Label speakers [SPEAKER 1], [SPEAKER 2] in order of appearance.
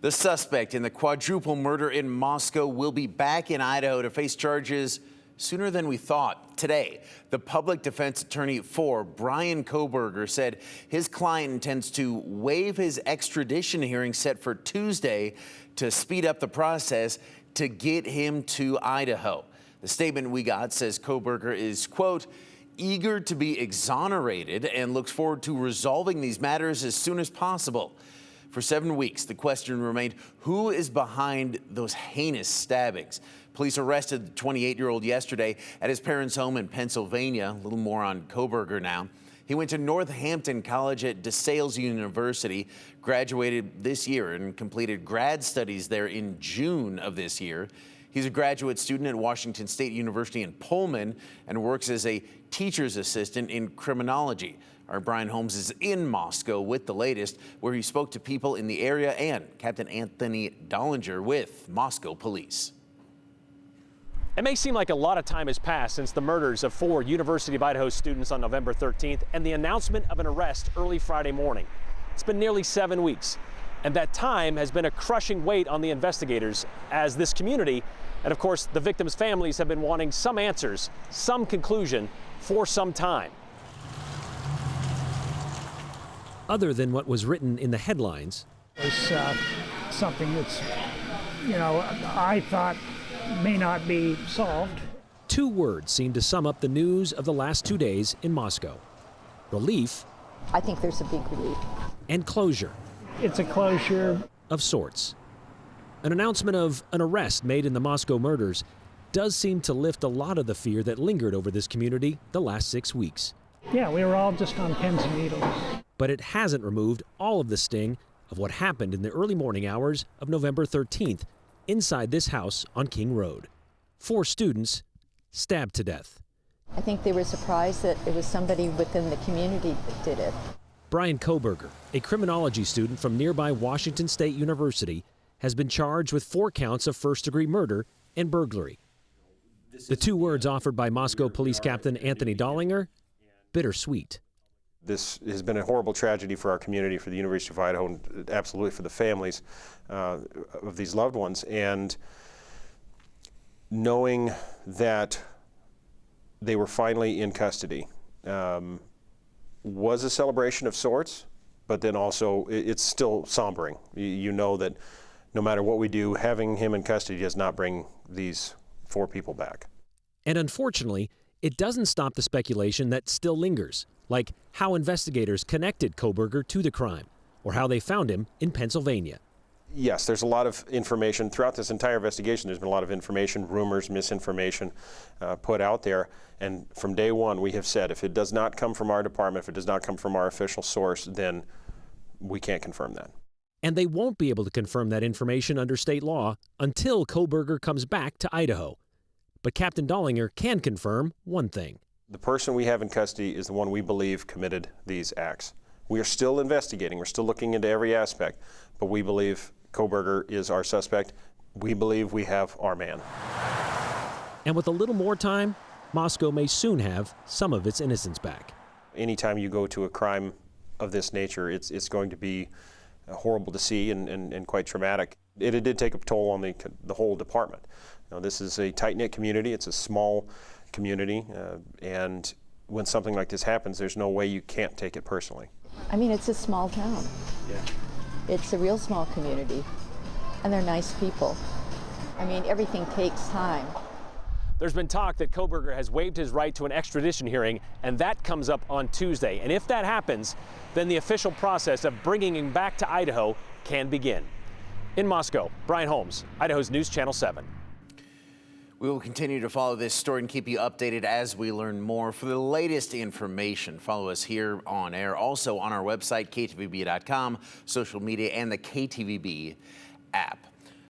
[SPEAKER 1] The suspect in the quadruple murder in Moscow will be back in Idaho to face charges sooner than we thought. Today, the public defense attorney for Bryan Kohberger said his client intends to waive his extradition hearing set for Tuesday to speed up the process to get him to Idaho. The statement we got says Kohberger is, quote, eager to be exonerated and looks forward to resolving these matters as soon as possible. For 7 weeks, the question remained, who is behind those heinous stabbings? Police arrested the 28-year-old yesterday at his parents' home in Pennsylvania. A little more on Kohberger now. He went to Northampton College at DeSales University, graduated this year and completed grad studies there in June of this year. He's a graduate student at Washington State University in Pullman and works as a teacher's assistant in criminology. Our Brian Holmes is in Moscow with the latest, where he spoke to people in the area and Captain Anthony Dollinger with Moscow Police.
[SPEAKER 2] It may seem like a lot of time has passed since the murders of 4 University of Idaho students on November 13th and the announcement of an arrest early Friday morning. It's been nearly 7 weeks, and that time has been a crushing weight on the investigators as this community and, of course, the victims' families have been wanting some answers, some conclusion for some time. Other than what was written in the headlines,
[SPEAKER 3] it's something that's, I thought may not be solved.
[SPEAKER 2] 2 words seem to sum up the news of the last 2 days in Moscow: relief.
[SPEAKER 4] I think there's a big relief.
[SPEAKER 2] And closure.
[SPEAKER 3] It's a closure
[SPEAKER 2] of sorts. An announcement of an arrest made in the Moscow murders does seem to lift a lot of the fear that lingered over this community the last 6 weeks.
[SPEAKER 3] Yeah, we were all just on pins and needles.
[SPEAKER 2] But it hasn't removed all of the sting of what happened in the early morning hours of November 13th inside this house on King Road. 4 students stabbed to death.
[SPEAKER 4] I think they were surprised that it was somebody within the community that did it.
[SPEAKER 2] Bryan Kohberger, a criminology student from nearby Washington State University, has been charged with 4 counts of first-degree murder and burglary. The 2 words offered by Moscow Police Captain Anthony Dollinger: bittersweet.
[SPEAKER 5] This has been a horrible tragedy for our community, for the University of Idaho, and absolutely for the families of these loved ones. And knowing that they were finally in custody was a celebration of sorts, but then also it's still sombering. You know that no matter what we do, having him in custody does not bring these 4 people back.
[SPEAKER 2] And unfortunately, it doesn't stop the speculation that still lingers, like how investigators connected Kohberger to the crime, or how they found him in Pennsylvania.
[SPEAKER 5] Yes, there's a lot of information. Throughout this entire investigation, there's been a lot of information, rumors, misinformation put out there. And from day one, we have said, if it does not come from our department, if it does not come from our official source, then we can't confirm that.
[SPEAKER 2] And they won't be able to confirm that information under state law until Kohberger comes back to Idaho. But Captain Dollinger can confirm one thing.
[SPEAKER 5] The person we have in custody is the one we believe committed these acts. We are still investigating. We're still looking into every aspect, but we believe Kohberger is our suspect. We believe we have our man.
[SPEAKER 2] And with a little more time, Moscow may soon have some of its innocence back.
[SPEAKER 5] Anytime you go to a crime of this nature, it's going to be horrible to see and quite traumatic. It did take a toll on the whole department. This is a tight-knit community. It's a small community, and when something like this happens, there's no way you can't take it personally.
[SPEAKER 4] I mean, it's a small town.
[SPEAKER 5] Yeah.
[SPEAKER 4] It's a real small community, and they're nice people. I mean, everything takes time.
[SPEAKER 2] There's been talk that Kohberger has waived his right to an extradition hearing, and that comes up on Tuesday. And if that happens, then the official process of bringing him back to Idaho can begin. In Moscow, Brian Holmes, Idaho's News Channel 7.
[SPEAKER 1] We will continue to follow this story and keep you updated as we learn more. For the latest information, follow us here on air, also on our website, ktvb.com, social media, and the KTVB app.